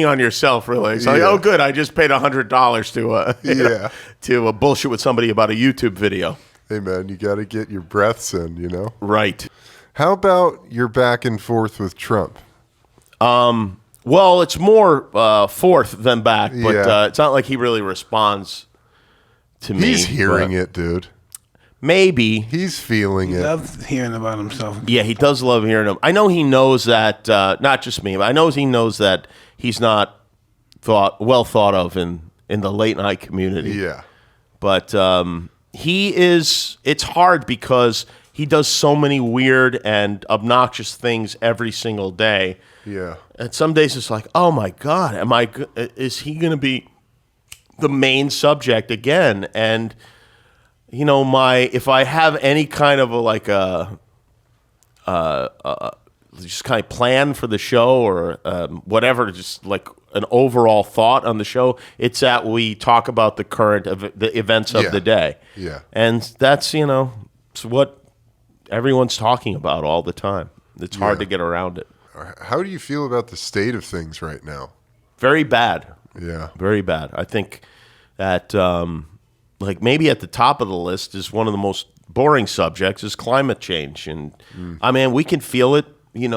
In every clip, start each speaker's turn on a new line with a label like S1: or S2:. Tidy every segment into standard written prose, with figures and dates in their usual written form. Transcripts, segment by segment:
S1: on yourself, really. It's like, oh, good, I just paid $100 to bullshit with somebody about a YouTube video.
S2: Hey, man, you got to get your breaths in, you know?
S1: Right.
S2: How about your back and forth with Trump?
S1: Well, it's more forth than back, but it's not like he really responds to me.
S2: He's hearing it, dude.
S1: Maybe.
S2: He's feeling it.
S3: He loves hearing about himself.
S1: Yeah, he does love hearing him. I know he knows that, not just me, but I know he knows that he's not well thought of in the late night community.
S2: Yeah.
S1: But it's hard because he does so many weird and obnoxious things every single day.
S2: Yeah.
S1: And some days it's like, oh my God, is he going to be the main subject again? And you know, if I have any kind of just kind of plan for the show or whatever, just like an overall thought on the show, it's that we talk about the events of the day.
S2: Yeah.
S1: And that's, it's what everyone's talking about all the time. It's hard to get around it.
S2: How do you feel about the state of things right now?
S1: Very bad.
S2: Yeah.
S1: Very bad. I think that like maybe at the top of the list is one of the most boring subjects is climate change. And I mean, we can feel it, you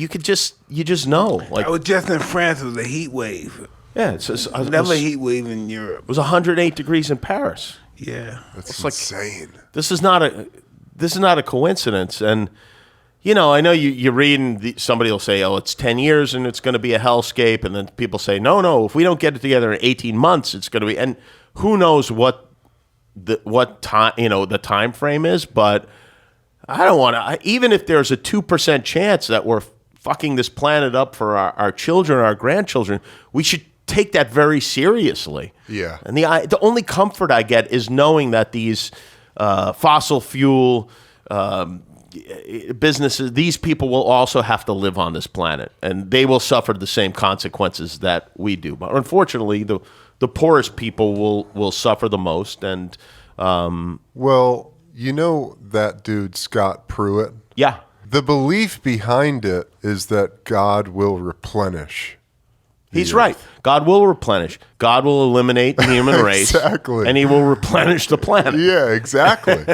S1: just know. Like
S3: I was just in France with a heat wave.
S1: Yeah. It's
S3: never a heat wave in Europe.
S1: It was 108 degrees in Paris.
S3: Yeah.
S2: That's insane.
S1: This is not a coincidence. And, I know you're reading, somebody will say, oh, it's 10 years and it's going to be a hellscape. And then people say, no, if we don't get it together in 18 months, it's going to be, and who knows what time, the time frame is, but I don't want to, even if there's a 2% chance that we're fucking this planet up for our children, our grandchildren, we should take that very seriously.
S2: Yeah.
S1: And the only comfort I get is knowing that these fossil fuel businesses, these people will also have to live on this planet, and they will suffer the same consequences that we do. But unfortunately, the poorest people will suffer the most. And
S2: well, that dude Scott Pruitt.
S1: Yeah.
S2: The belief behind it is that God will replenish.
S1: He's right. God will replenish. God will eliminate the human race.
S2: Exactly.
S1: And he will replenish the planet.
S2: Yeah, exactly.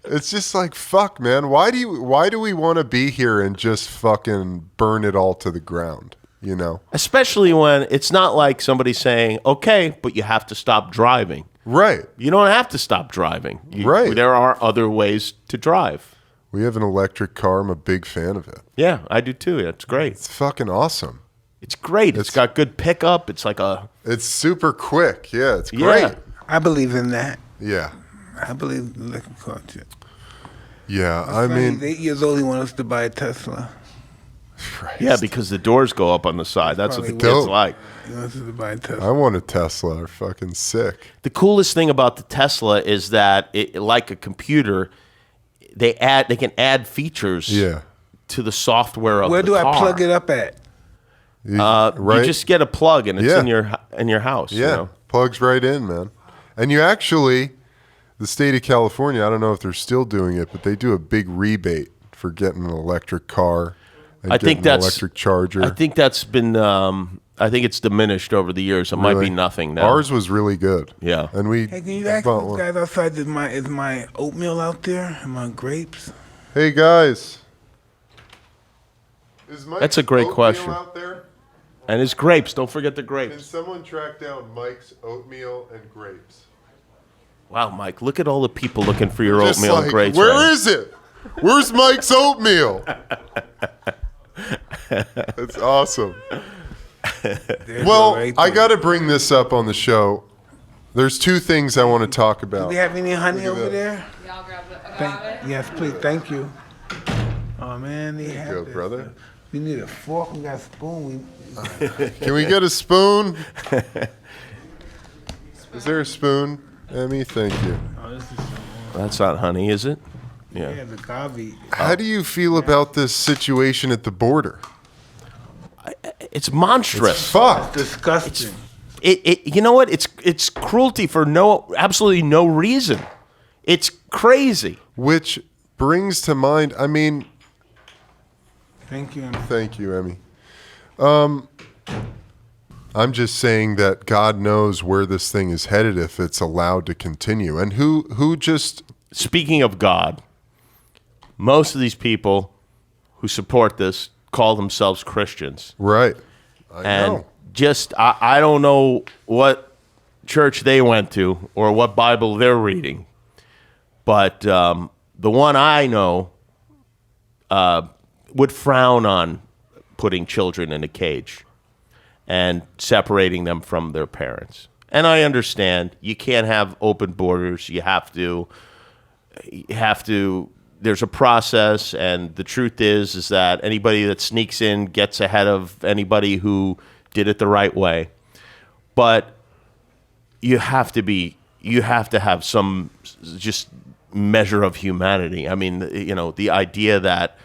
S2: It's just like, fuck, man. Why do we want to be here and just fucking burn it all to the ground? Especially
S1: when it's not like somebody saying, okay, but you have to stop driving.
S2: Right.
S1: You don't have to stop driving.
S2: Right.
S1: There are other ways to drive.
S2: We have an electric car. I'm a big fan of it.
S1: Yeah, I do too. It's great.
S2: It's fucking awesome.
S1: It's great. It's got good pickup. It's like
S2: it's super quick. Yeah, it's great.
S3: Yeah. I believe in that.
S2: Yeah.
S3: I believe in electric car too.
S2: Yeah, I mean,
S3: 8 years old, he wants us to buy a Tesla.
S2: Christ.
S1: Yeah, because the doors go up on the side. That's what the kids like.
S3: He wants us to buy a Tesla.
S2: I want a Tesla. They're fucking sick.
S1: The coolest thing about the Tesla is that, like a computer, they can add features to the software of the car.
S3: Where do I plug it up at?
S2: Right?
S1: You just get a plug and it's in your house.
S2: Yeah, plugs right in, man. And you actually, the state of California, I don't know if they're still doing it, but they do a big rebate for getting an electric car and an electric charger.
S1: I think that's been, I think it's diminished over the years. It might be nothing now.
S2: Ours was really good.
S1: Yeah.
S2: And we.
S3: Hey, can you ask those guys outside, is my oatmeal out there? And my grapes?
S2: Hey, guys. Is Mike's
S1: That's a great
S2: oatmeal
S1: question.
S2: out there?
S1: And his grapes. Don't forget the
S2: Can
S1: grapes.
S2: someone track down Mike's oatmeal and grapes?
S1: Wow, Mike, look at all the people looking for your oatmeal and grapes.
S2: Where is it? Where's Mike's oatmeal? That's awesome. Well, I got to bring this up on the show. There's two things I want to talk about.
S3: Do we have any honey over there?
S4: Yeah, I'll grab it.
S3: Yes, please. Thank you. Oh, man. They have
S2: Go,
S3: this.
S2: brother.
S3: We need a fork. We got a spoon.
S2: Can we get a spoon? Is there a spoon? Emmy, thank you.
S1: That's not honey, is it?
S3: Yeah, the gavi.
S2: How do you feel about this situation at the border?
S1: It's monstrous.
S2: It's fucked.
S3: Disgusting.
S1: You know what? It's cruelty for absolutely no reason. It's crazy.
S2: Which brings to mind, I mean...
S3: Thank you, Emmy.
S2: Thank you, Emmy. I'm just saying that God knows where this thing is headed if it's allowed to continue. And who just...
S1: Speaking of God, most of these people who support this call themselves Christians.
S2: Right. I know.
S1: Just, I don't know what church they went to or what Bible they're reading, but the one I know would frown on putting children in a cage and separating them from their parents. And I understand you can't have open borders. You have to, there's a process, and the truth is that anybody that sneaks in gets ahead of anybody who did it the right way. But you have to have some just measure of humanity. I mean, the idea that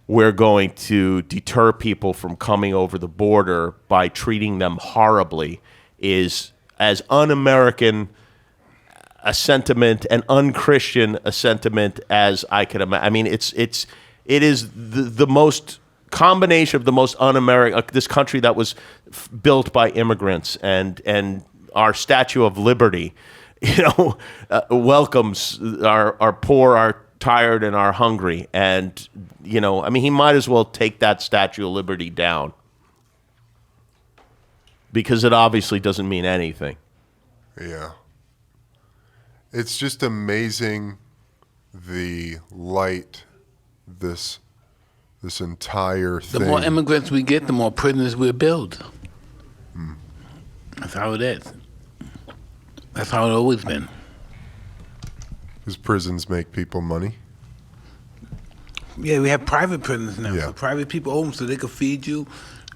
S1: we're going to deter people from coming over the border by treating them horribly is as un-American a sentiment and un-Christian a sentiment as I could imagine. I mean, it is the most combination of the most un-American, this country that was built by immigrants, and our Statue of Liberty, welcomes our poor, our tired, and our hungry. And, I mean, he might as well take that Statue of Liberty down, because it obviously doesn't mean anything.
S2: Yeah. It's just amazing the light this entire thing.
S3: The more immigrants we get, the more prisoners we build. That's how it is. That's how it always been.
S2: Because prisons make people money.
S3: Yeah, we have private prisons now.
S2: Yeah.
S3: So private people own them so they can feed you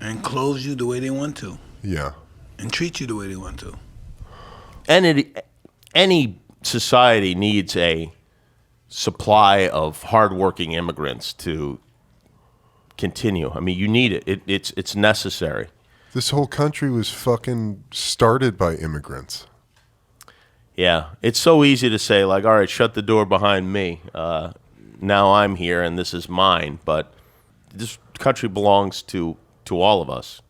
S3: and clothe you the way they want to.
S2: Yeah.
S3: And treat you the way they want to.
S1: And any society needs a supply of hardworking immigrants to continue. I mean, you need it. It's necessary.
S2: This whole country was fucking started by immigrants.
S1: Yeah, it's so easy to say, like, all right, shut the door behind me. Now I'm here and this is mine. But this country belongs to all of us.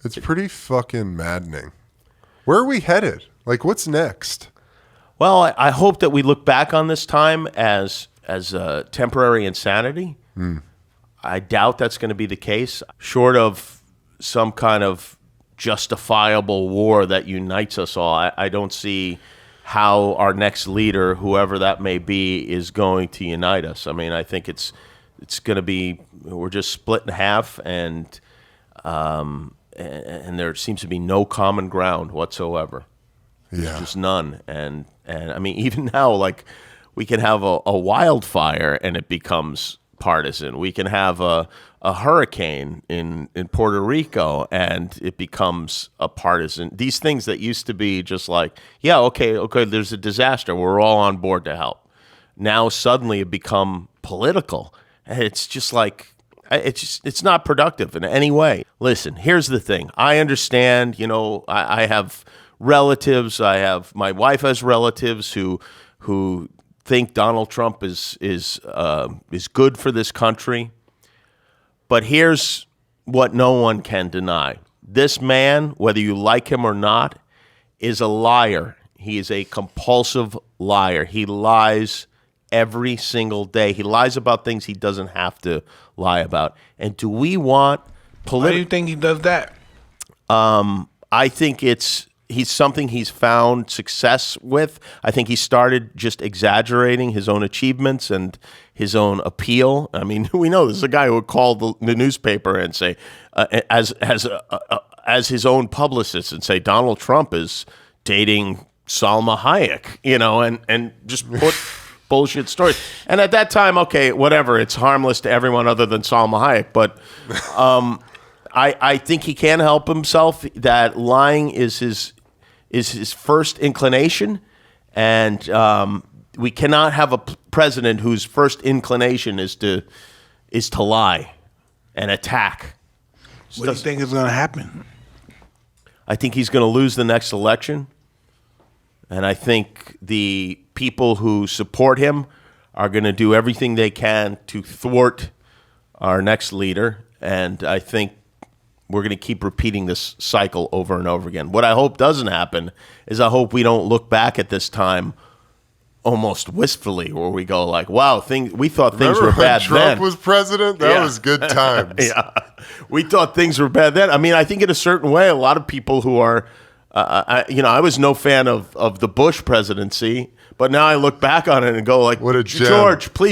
S2: It's pretty fucking maddening. Where are we headed? Like, what's next?
S1: Well, I hope that we look back on this time as temporary insanity. I doubt that's going to be the case. Short of some kind of justifiable war that unites us all, I don't see how our next leader, whoever that may be, is going to unite us. I mean, I think it's going to be, we're just split in half, and there seems to be no common ground whatsoever.
S2: Yeah.
S1: Just none. And I mean, even now, like, we can have a wildfire and it becomes partisan. We can have a hurricane in Puerto Rico and it becomes a partisan. These things that used to be just like, yeah, okay, there's a disaster, we're all on board to help. Now suddenly it become political. And it's just like, it's not productive in any way. Listen, here's the thing. I understand, I have relatives. My wife has relatives who think Donald Trump is good for this country. But here's what no one can deny. This man, whether you like him or not, is a liar. He is a compulsive liar. He lies every single day. He lies about things he doesn't have to lie about. And do we want
S3: Why do you think he does that?
S1: I think he's something he's found success with. I think he started just exaggerating his own achievements and his own appeal. I mean, we know this is a guy who would call the newspaper and say, as his own publicist, and say Donald Trump is dating Salma Hayek, and just put bullshit stories. And at that time, okay, whatever, it's harmless to everyone other than Salma Hayek, but I think he can't help himself that lying is his first inclination, and we cannot have a president whose first inclination is to lie and attack.
S3: What do you think is going to happen?
S1: I think he's going to lose the next election, and I think the people who support him are going to do everything they can to thwart our next leader, and I think we're going to keep repeating this cycle over and over again. What I hope doesn't happen is I hope we don't look back at this time almost wistfully, where we go like, wow, we thought things
S2: Remember
S1: were bad
S2: when Trump
S1: then.
S2: was president? That was good times.
S1: Yeah, we thought things were bad then. I mean, I think in a certain way, a lot of people who are, I was no fan of the Bush presidency, but now I look back on it and go like,
S2: What a gem.
S1: George, please